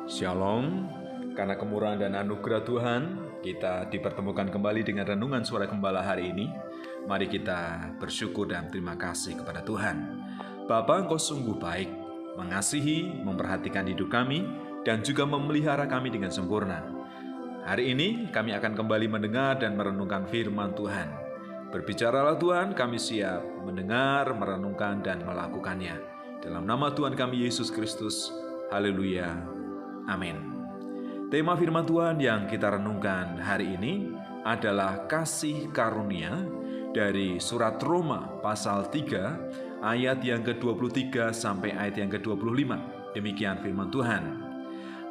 Shalom, karena kemurahan dan anugerah Tuhan, kita dipertemukan kembali dengan renungan suara gembala hari ini. Mari kita bersyukur dan terima kasih kepada Tuhan. Bapa, Engkau sungguh baik, mengasihi, memperhatikan hidup kami, dan juga memelihara kami dengan sempurna. Hari ini kami akan kembali mendengar dan merenungkan firman Tuhan. Berbicaralah Tuhan, kami siap mendengar, merenungkan, dan melakukannya. Dalam nama Tuhan kami Yesus Kristus, haleluya. Amin. Tema firman Tuhan yang kita renungkan hari ini adalah kasih karunia dari surat Roma pasal 3 ayat yang ke-23 sampai ayat yang ke-25. Demikian firman Tuhan.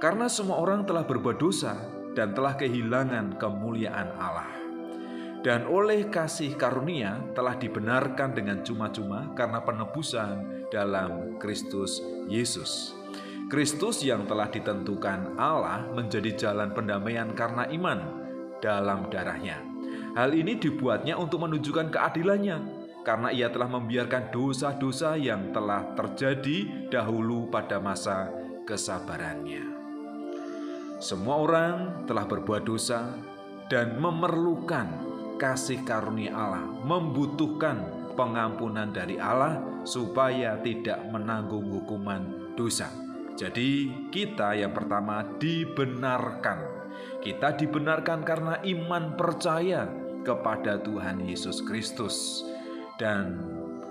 Karena semua orang telah berbuat dosa dan telah kehilangan kemuliaan Allah. Dan oleh kasih karunia telah dibenarkan dengan cuma-cuma karena penebusan dalam Kristus Yesus. Kristus yang telah ditentukan Allah menjadi jalan pendamaian karena iman dalam darahnya. Hal ini dibuatnya untuk menunjukkan keadilannya, karena ia telah membiarkan dosa-dosa yang telah terjadi dahulu pada masa kesabarannya. Semua orang telah berbuat dosa dan memerlukan kasih karunia Allah, membutuhkan pengampunan dari Allah supaya tidak menanggung hukuman dosa. Jadi kita yang pertama dibenarkan. Kita dibenarkan karena iman percaya kepada Tuhan Yesus Kristus. Dan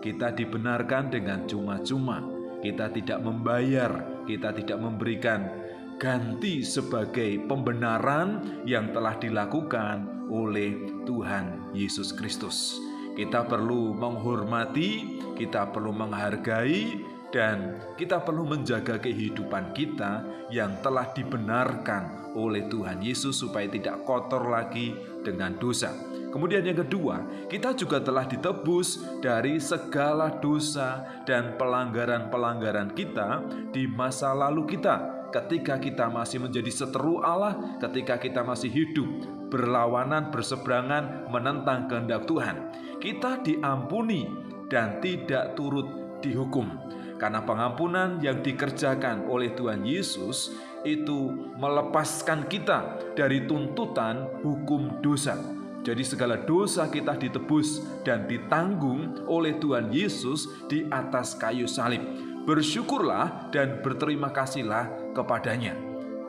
kita dibenarkan dengan cuma-cuma. Kita tidak membayar, kita tidak memberikan ganti sebagai pembenaran yang telah dilakukan oleh Tuhan Yesus Kristus. Kita perlu menghormati, kita perlu menghargai, dan kita perlu menjaga kehidupan kita yang telah dibenarkan oleh Tuhan Yesus supaya tidak kotor lagi dengan dosa. Kemudian yang kedua, kita juga telah ditebus dari segala dosa dan pelanggaran-pelanggaran kita di masa lalu kita. Ketika kita masih menjadi seteru Allah, ketika kita masih hidup berlawanan, berseberangan, menentang kehendak Tuhan, kita diampuni dan tidak turut dihukum. Karena pengampunan yang dikerjakan oleh Tuhan Yesus itu melepaskan kita dari tuntutan hukum dosa. Jadi segala dosa kita ditebus dan ditanggung oleh Tuhan Yesus di atas kayu salib. Bersyukurlah dan berterima kasihlah kepadanya.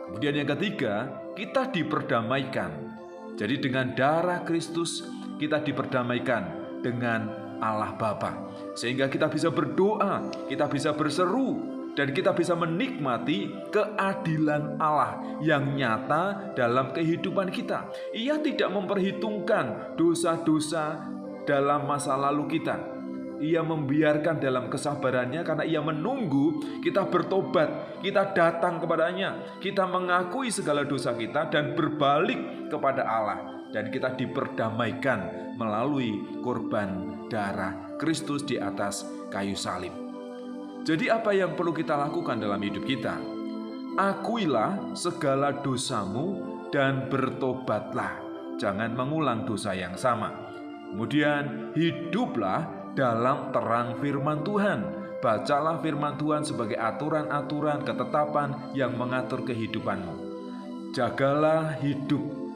Kemudian yang ketiga, kita diperdamaikan. Jadi dengan darah Kristus kita diperdamaikan dengan Allah Bapa, sehingga kita bisa berdoa, kita bisa berseru, dan kita bisa menikmati keadilan Allah yang nyata dalam kehidupan kita. Ia tidak memperhitungkan dosa-dosa dalam masa lalu kita. Ia membiarkan dalam kesabarannya karena ia menunggu kita bertobat, kita datang kepadanya, kita mengakui segala dosa kita dan berbalik kepada Allah. Dan kita diperdamaikan melalui korban darah Kristus di atas kayu salib. Jadi apa yang perlu kita lakukan dalam hidup kita? Akuilah segala dosamu dan bertobatlah. Jangan mengulang dosa yang sama. Kemudian hiduplah dalam terang firman Tuhan. Bacalah firman Tuhan sebagai aturan-aturan ketetapan yang mengatur kehidupanmu. Jagalah hidup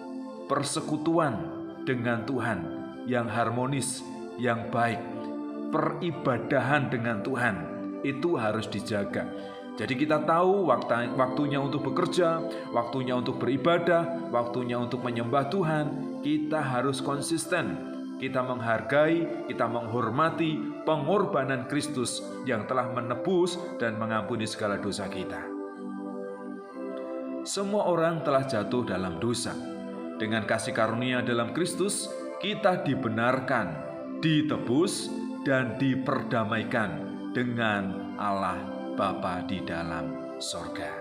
persekutuan dengan Tuhan yang harmonis, yang baik. Peribadahan dengan Tuhan itu harus dijaga. Jadi kita tahu waktunya untuk bekerja, waktunya untuk beribadah, waktunya untuk menyembah Tuhan. Kita harus konsisten. Kita menghargai, kita menghormati pengorbanan Kristus yang telah menebus dan mengampuni segala dosa kita. Semua orang telah jatuh dalam dosa. Dengan kasih karunia dalam Kristus, kita dibenarkan, ditebus, dan diperdamaikan dengan Allah Bapa di dalam sorga.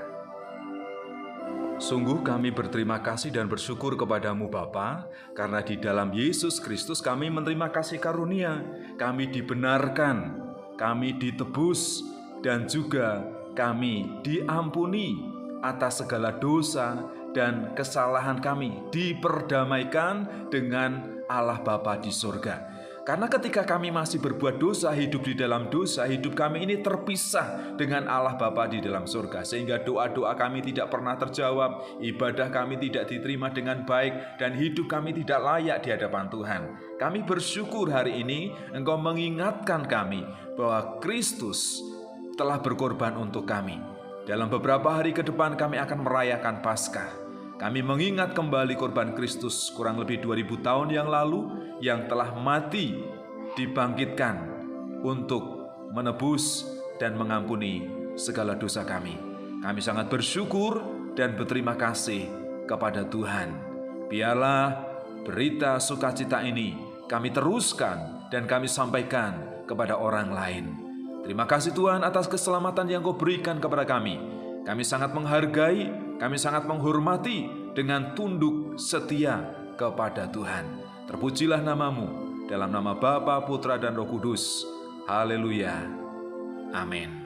Sungguh kami berterima kasih dan bersyukur kepadamu Bapa, karena di dalam Yesus Kristus kami menerima kasih karunia, kami dibenarkan, kami ditebus, dan juga kami diampuni atas segala dosa dan kesalahan kami, diperdamaikan dengan Allah Bapa di surga. Karena ketika kami masih berbuat dosa, hidup di dalam dosa, hidup kami ini terpisah dengan Allah Bapa di dalam surga. Sehingga doa-doa kami tidak pernah terjawab, ibadah kami tidak diterima dengan baik, dan hidup kami tidak layak di hadapan Tuhan. Kami bersyukur hari ini Engkau mengingatkan kami bahwa Kristus telah berkorban untuk kami. Dalam beberapa hari ke depan kami akan merayakan Paskah. Kami mengingat kembali korban Kristus kurang lebih 2000 tahun yang lalu yang telah mati, dibangkitkan untuk menebus dan mengampuni segala dosa kami. Kami sangat bersyukur dan berterima kasih kepada Tuhan. Biarlah berita sukacita ini kami teruskan dan kami sampaikan kepada orang lain. Terima kasih Tuhan atas keselamatan yang Kau berikan kepada kami. Kami sangat menghargai, kami sangat menghormati dengan tunduk setia kepada Tuhan. Terpujilah nama-Mu, dalam nama Bapa, Putra, dan Roh Kudus. Haleluya. Amin.